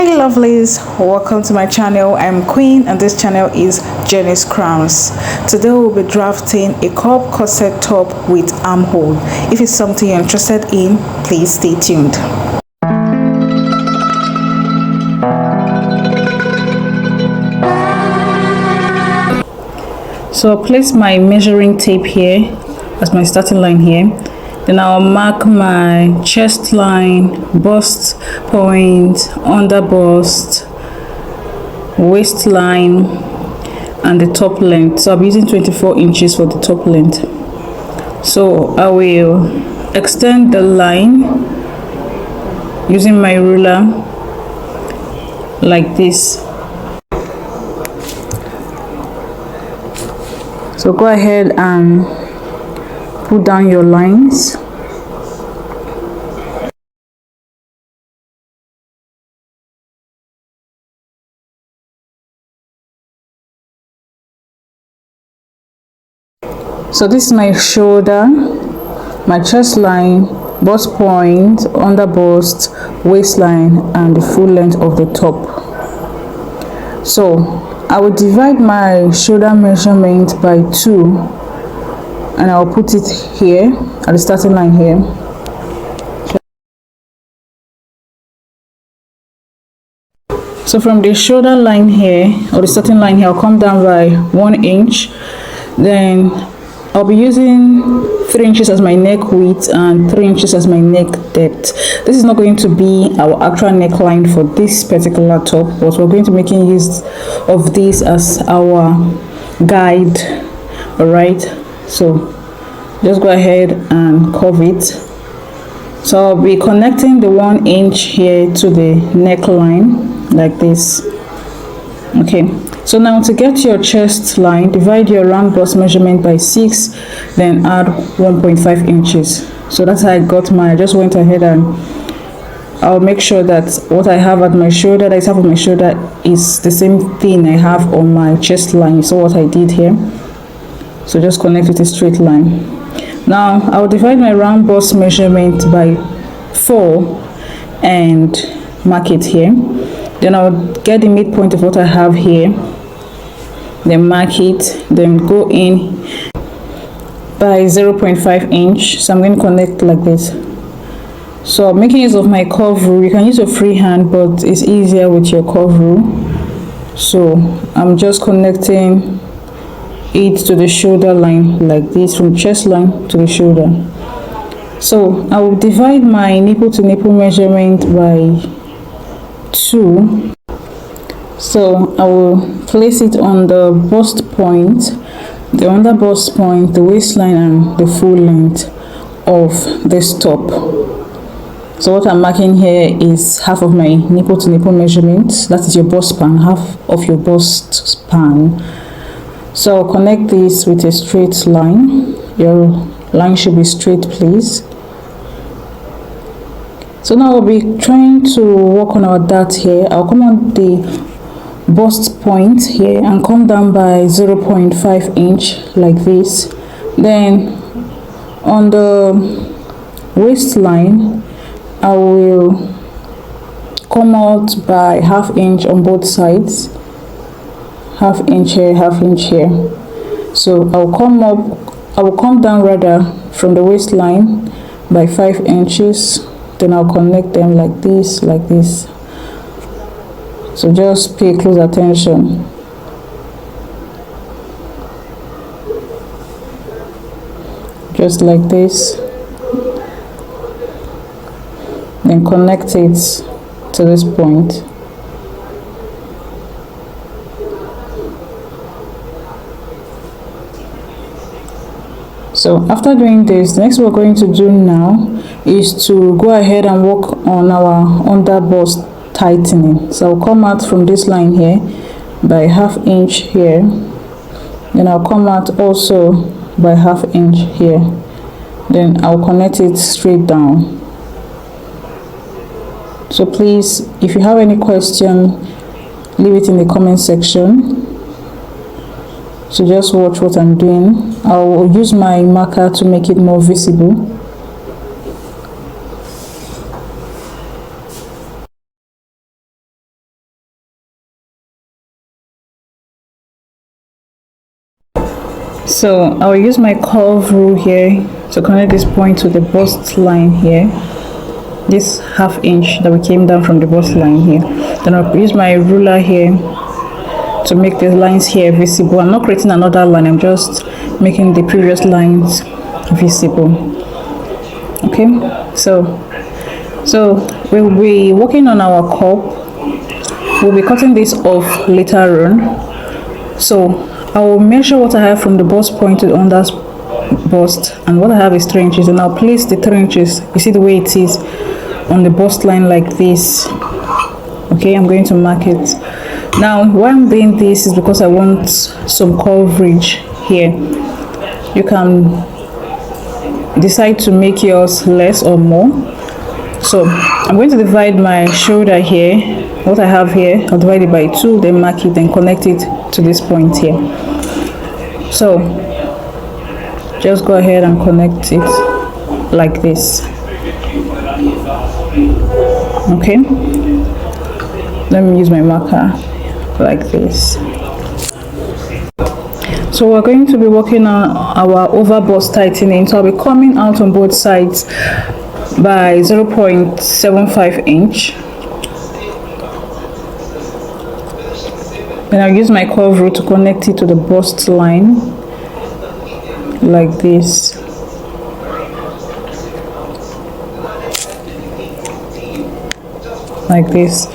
Hi lovelies, welcome to my channel. I'm Queen and this channel is Jenny's Crowns. Today we'll be drafting a curb corset top with armhole. If it's something you're interested in, please stay tuned. So I'll place my measuring tape here as my starting line here. Then I'll mark my chest line, bust point, under bust, waistline, and the top length. So I'm using 24 inches for the top length. So I will extend the line using my ruler like this. So go ahead and put down your lines. So this is my shoulder, my chest line, bust point, under bust, waistline, and the full length of the top. So I will divide my shoulder measurement by 2 and I'll put it here at the starting line here. So from the shoulder line here or the starting line here, I'll come down by 1 inch. Then I'll be using 3 inches as my neck width and 3 inches as my neck depth. This is not going to be our actual neckline for this particular top, but we're going to be making use of this as our guide. All right, so just go ahead and curve it. So I'll be connecting the 1 inch here to the neckline like this. Okay, so now to get your chest line, divide your round bust measurement by 6, then add 1.5 inches. So that's how I got mine. I just went ahead and I'll make sure that what I have at my shoulder, that is half of my shoulder, is the same thing I have on my chest line. So what I did here, so just connect with a straight line. Now I'll divide my round bust measurement by 4 and mark it here. Then I'll get the midpoint of what I have here, then mark it, then go in by 0.5 inch. So I'm going to connect like this. So making use of my curve rule, you can use a free hand, but it's easier with your curve rule. So I'm just connecting it to the shoulder line like this, from chest line to the shoulder. So I will divide my nipple to nipple measurement by 2. So I will place it on the bust point, the under bust point, the waistline, and the full length of this top. So what I'm marking here is half of my nipple to nipple measurement. That is your bust span, half of your bust span. So I'll connect this with a straight line. Your line should be straight, please. So now we'll be trying to work on our dart here. I'll come on the bust point here and come down by 0.5 inch like this. Then on the waistline, I will come out by ½ inch on both sides. ½ inch here, ½ inch here. So I will come down rather from the waistline by 5 inches. Then I'll connect them like this, like this. So just pay close attention. Just like this. Then connect it to this point. So after doing this, the next we're going to do now is to go ahead and work on our under bust tightening. So I'll come out from this line here by ½ inch here. Then I'll come out also by ½ inch here. Then I'll connect it straight down. So please, if you have any question, leave it in the comment section. So just watch what I'm doing. I'll use my marker to make it more visible. So I'll use my curve rule here to connect this point to the bust line here, this ½ inch that we came down from the bust line here. Then I'll use my ruler here to make the lines here visible. I'm not creating another line, I'm just making the previous lines visible. Okay, so we'll be working on our cup. We'll be cutting this off later on. So I will measure what I have from the bust point to the under bust, and what I have is 3 inches, and I'll place the 3 inches, you see the way it is, on the bust line like this. Okay, I'm going to mark it. Now why I'm doing this is because I want some coverage here. You can decide to make yours less or more. So I'm going to divide my shoulder here, what I have here, I'll divide it by 2, then mark it, then connect it to this point here. So just go ahead and connect it like this. Okay, let me use my marker like this. So we're going to be working on our over bust tightening. So I'll be coming out on both sides by 0.75 inch. Then I'll use my curve rule to connect it to the bust line like this. Like this.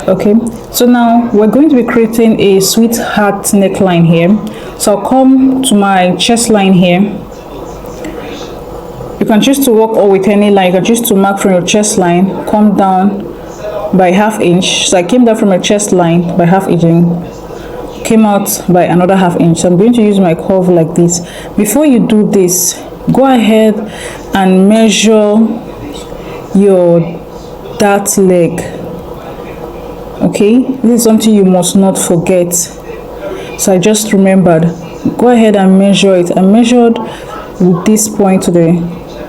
Okay, so now we're going to be creating a sweetheart neckline here. So I'll come to my chest line here. You can choose to work or with any line. You can choose to mark from your chest line, come down by ½ inch. So I came down from my chest line by ½ inch, came out by another ½ inch. So I'm going to use my curve like this. Before you do this, go ahead and measure your dart leg. Okay, this is something you must not forget. So I just remembered, go ahead and measure it. I measured with this point to the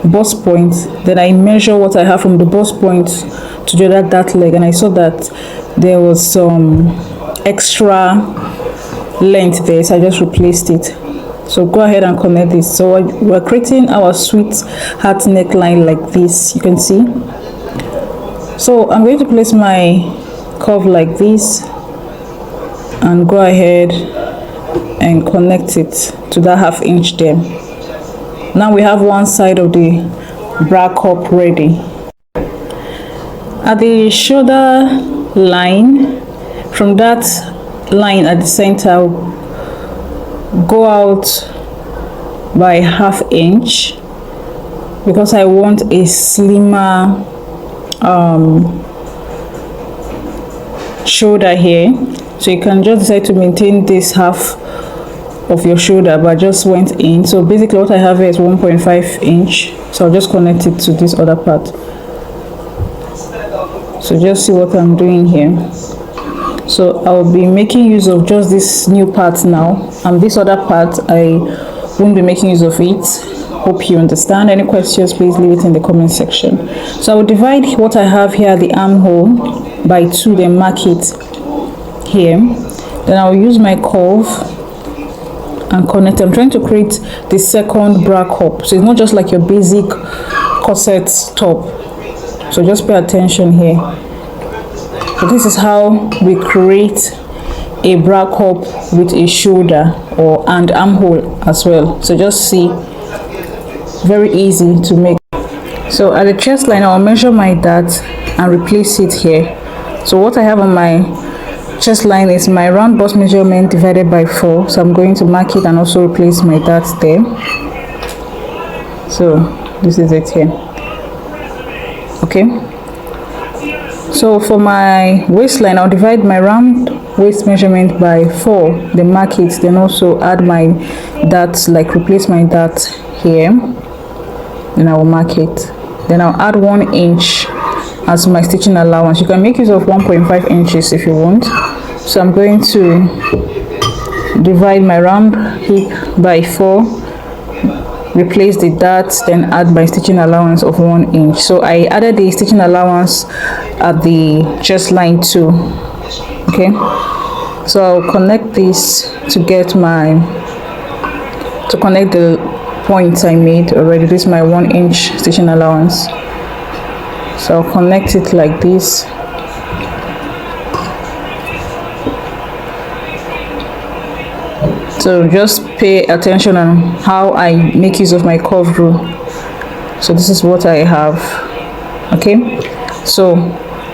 bust point, then I measure what I have from the bust point to the other dart leg, and I saw that there was some extra length there, so I just replaced it. So go ahead and connect this. So we're creating our sweetheart neckline like this, you can see. So I'm going to place my curve like this and go ahead and connect it to that ½ inch there. Now we have one side of the bra cup ready. At the shoulder line, from that line at the center, go out by ½ inch because I want a slimmer shoulder here. So you can just decide to maintain this half of your shoulder, but I just went in. So basically what I have here is 1.5 inch, so I'll just connect it to this other part. So just see what I'm doing here. So I'll be making use of just this new part now, and this other part I won't be making use of it. Hope you understand. Any questions, please leave it in the comment section. So I will divide what I have here, the armhole, by 2, then mark it here. Then I'll use my curve and connect. I'm trying to create the second bra cup, so it's not just like your basic corset top. So just pay attention here. So this is how we create a bra cup with a shoulder and armhole as well. So just see, very easy to make. So at the chest line, I'll measure my dart and replace it here. So what I have on my chest line is my round bust measurement divided by 4. So I'm going to mark it and also replace my dart there. So this is it here. Okay, so for my waistline, I'll divide my round waist measurement by 4, then mark it, then also add my dart, like replace my dart here, then I will mark it. Then I'll add 1 inch as my stitching allowance. You can make use of 1.5 inches if you want. So I'm going to divide my round hip by 4, replace the dart, then add my stitching allowance of 1 inch. So I added the stitching allowance at the chest line too. Okay, so I'll connect this to get my to connect the points I made already. This is my 1 inch stitching allowance, so I'll connect it like this. So just pay attention on how I make use of my curve rule. So this is what I have. Okay, so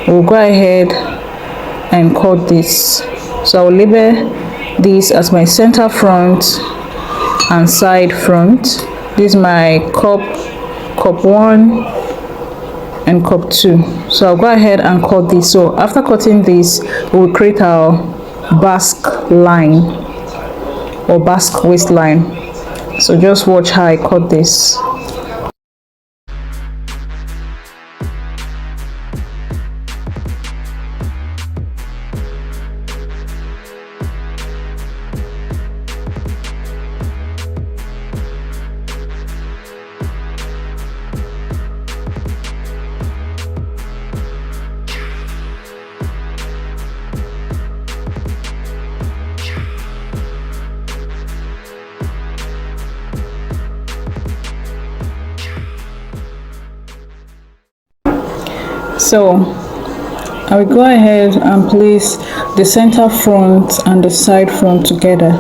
we'll go ahead and cut this. So I'll label this as my center front and side front. This is my cup 1 and cup 2. So I'll go ahead and cut this. So after cutting this, we will create our Basque line or Basque waistline. So just watch how I cut this. So I will go ahead and place the center front and the side front together.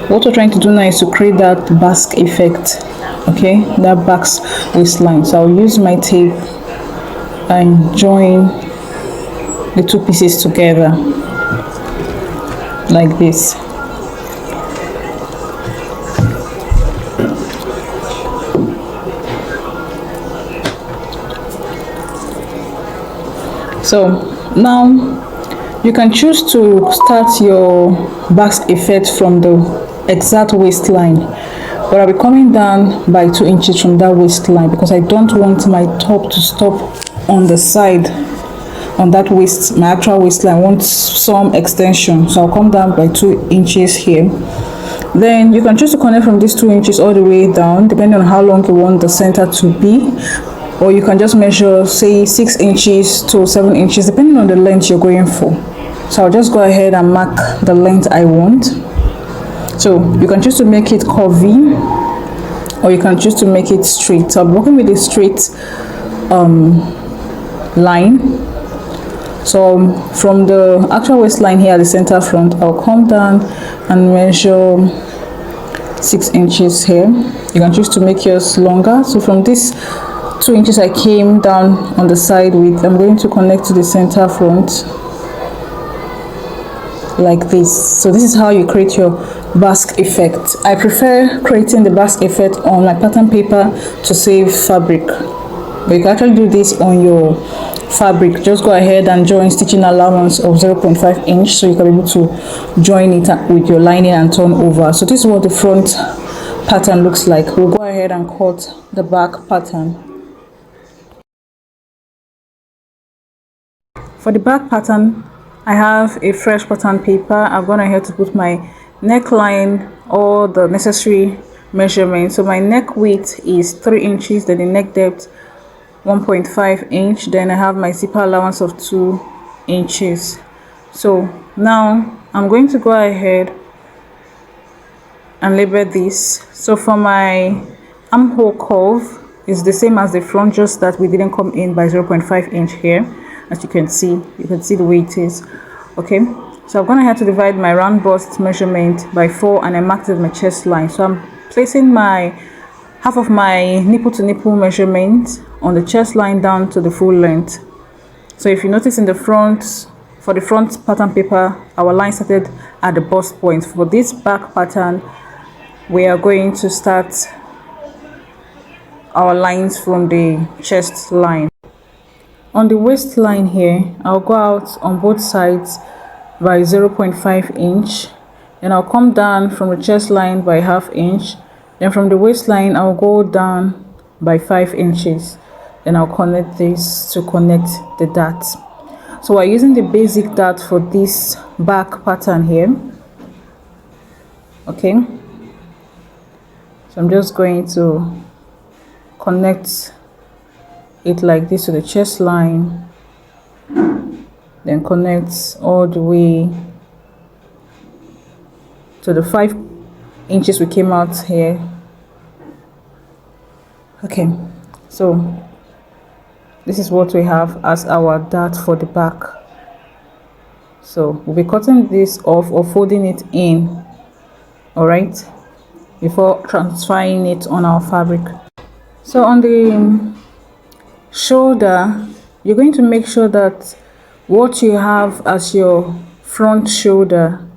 What we're trying to do now is to create that Basque effect, okay, that Basque waistline. So I'll use my tape and join the two pieces together like this. So now you can choose to start your Basque effect from the exact waistline, but I'll be coming down by 2 inches from that waistline because I don't want my top to stop on the side on that waist. My actual waistline, I want some extension, so I'll come down by 2 inches here. Then you can choose to connect from these 2 inches all the way down depending on how long you want the center to be, or you can just measure, say 6 inches to 7 inches depending on the length you're going for. So I'll just go ahead and mark the length I want. So you can choose to make it curvy or you can choose to make it straight. So I'm working with a straight line. So from the actual waistline here at the center front, I'll come down and measure 6 inches here. You can choose to make yours longer. So from this 2 inches I came down on the side with, I'm going to connect to the center front like this. So this is how you create your Basque effect. I prefer creating the Basque effect on my pattern paper to save fabric, but you can actually do this on your fabric. Just go ahead and join stitching allowance of 0.5 inch so you can be able to join it with your lining and turn over. So this is what the front pattern looks like. We'll go ahead and cut the back pattern. For the back pattern, I have a fresh pattern paper. I've gone ahead to put my neckline, all the necessary measurements. So my neck width is 3 inches, then the neck depth 1.5 inch, then I have my zipper allowance of 2 inches. So now I'm going to go ahead and label this. So for my armhole curve, is the same as the front, just that we didn't come in by 0.5 inch here. As you can see the way it is. Okay, so I'm gonna have to divide my round bust measurement by 4 and I marked it with my chest line. So I'm placing my half of my nipple to nipple measurement on the chest line down to the full length. So if you notice in the front, for the front pattern paper, our line started at the bust point. For this back pattern, we are going to start our lines from the chest line. On the waistline here, I'll go out on both sides by 0.5 inch. Then I'll come down from the chest line by ½ inch. Then from the waistline, I'll go down by 5 inches. Then I'll connect this to connect the dart. So we're using the basic dart for this back pattern here. Okay. So I'm just going to connect it like this to the chest line, then connect all the way to the 5 inches we came out here. Okay, so this is what we have as our dart for the back. So we'll be cutting this off or folding it in, all right, before transferring it on our fabric. So on the shoulder, you're going to make sure that what you have as your front shoulder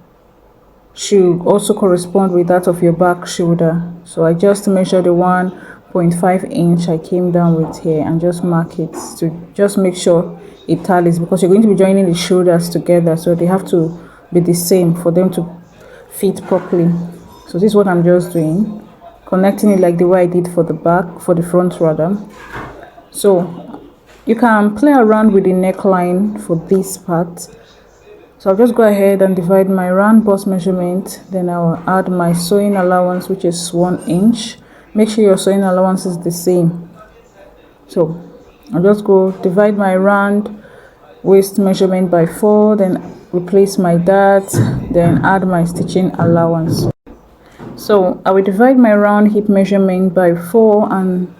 should also correspond with that of your back shoulder. So I just measured the 1.5 inch I came down with here and just mark it to just make sure it tallies, because you're going to be joining the shoulders together, so they have to be the same for them to fit properly. So this is what I'm just doing, connecting it like the way I did for the back, for the front rather. So you can play around with the neckline for this part. So I'll just go ahead and divide my round bust measurement, then I'll add my sewing allowance, which is 1 inch. Make sure your sewing allowance is the same. So I'll just go divide my round waist measurement by 4, then replace my dart, then add my stitching allowance. So I will divide my round hip measurement by 4 and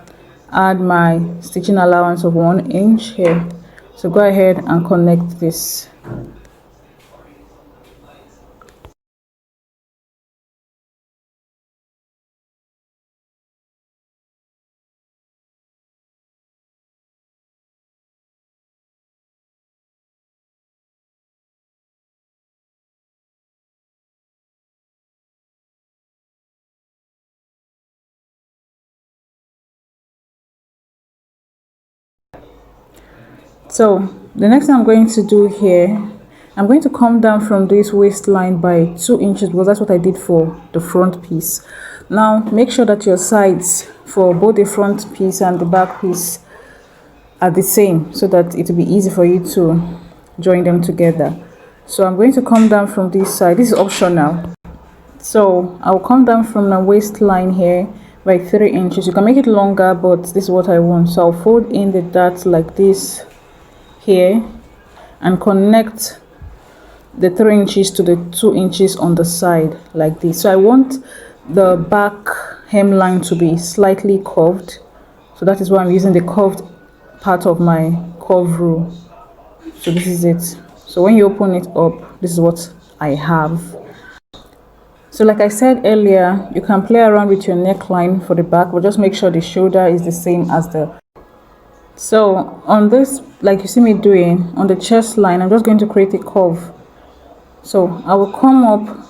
add my stitching allowance of 1 inch here. So go ahead and connect this. So the next thing I'm going to do here, I'm going to come down from this waistline by 2 inches, because that's what I did for the front piece. Now make sure that your sides for both the front piece and the back piece are the same, so that it will be easy for you to join them together. So I'm going to come down from this side. This is optional. So I'll come down from the waistline here by 3 inches. You can make it longer, but this is what I want. So I'll fold in the dart like this here and connect the 3 inches to the 2 inches on the side like this. So I want the back hemline to be slightly curved, so that is why I'm using the curved part of my curve rule. So this is it. So when you open it up, this is what I have. So like I said earlier, you can play around with your neckline for the back, but just make sure the shoulder is the same as the. So on this, like you see me doing on the chest line, I'm just going to create a curve. So I will come up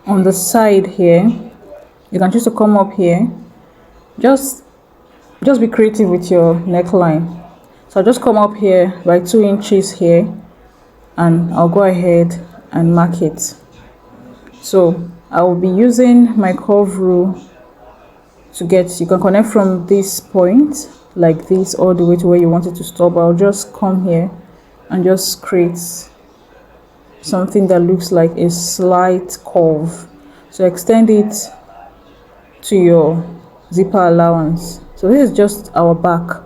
on the side here. You can choose to come up here. Just be creative with your neckline. So I'll just come up here by 2 inches here, and I'll go ahead and mark it. So I will be using my curve rule to get, you can connect from this point like this all the way to where you want it to stop. I'll just come here and just create something that looks like a slight curve. So extend it to your zipper allowance. So this is just our back.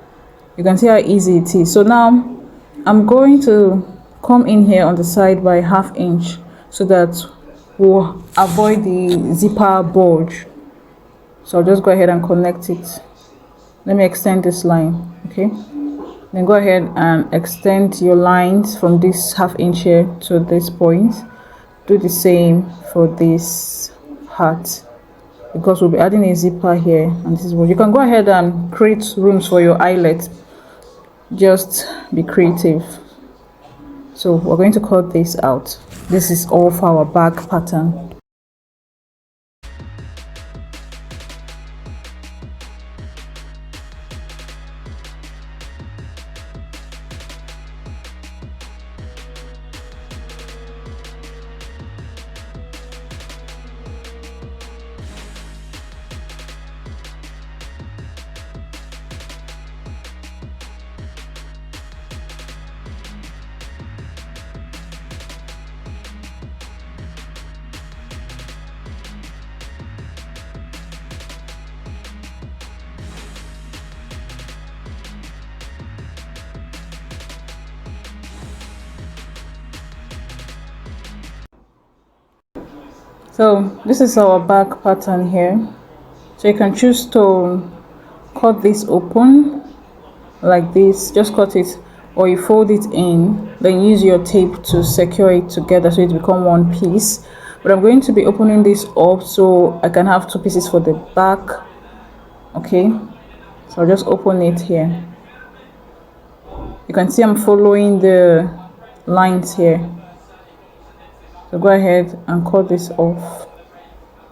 You can see how easy it is. So now I'm going to come in here on the side by ½ inch, so that we'll avoid the zipper bulge. So I'll just go ahead and connect it. Let me extend this line, okay? Then go ahead and extend your lines from this ½ inch here to this point. Do the same for this part, because we'll be adding a zipper here, and this is what you can go ahead and create rooms for your eyelet. Just be creative. So we're going to cut this out. This is all for our back pattern. So this is our back pattern here. So you can choose to cut this open like this, just cut it, or you fold it in, then use your tape to secure it together so it become one piece. But I'm going to be opening this up so I can have two pieces for the back. Okay, so I'll just open it here. You can see I'm following the lines here. So go ahead and cut this off,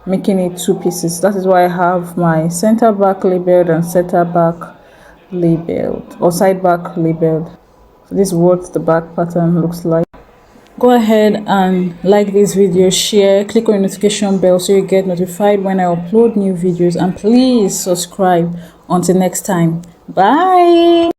making it two pieces. That is why I have my center back labeled and center back labeled, or side back labeled. So this is what the back pattern looks like. Go ahead and like this video, share, click on the notification bell so you get notified when I upload new videos, and please subscribe. Until next time, bye.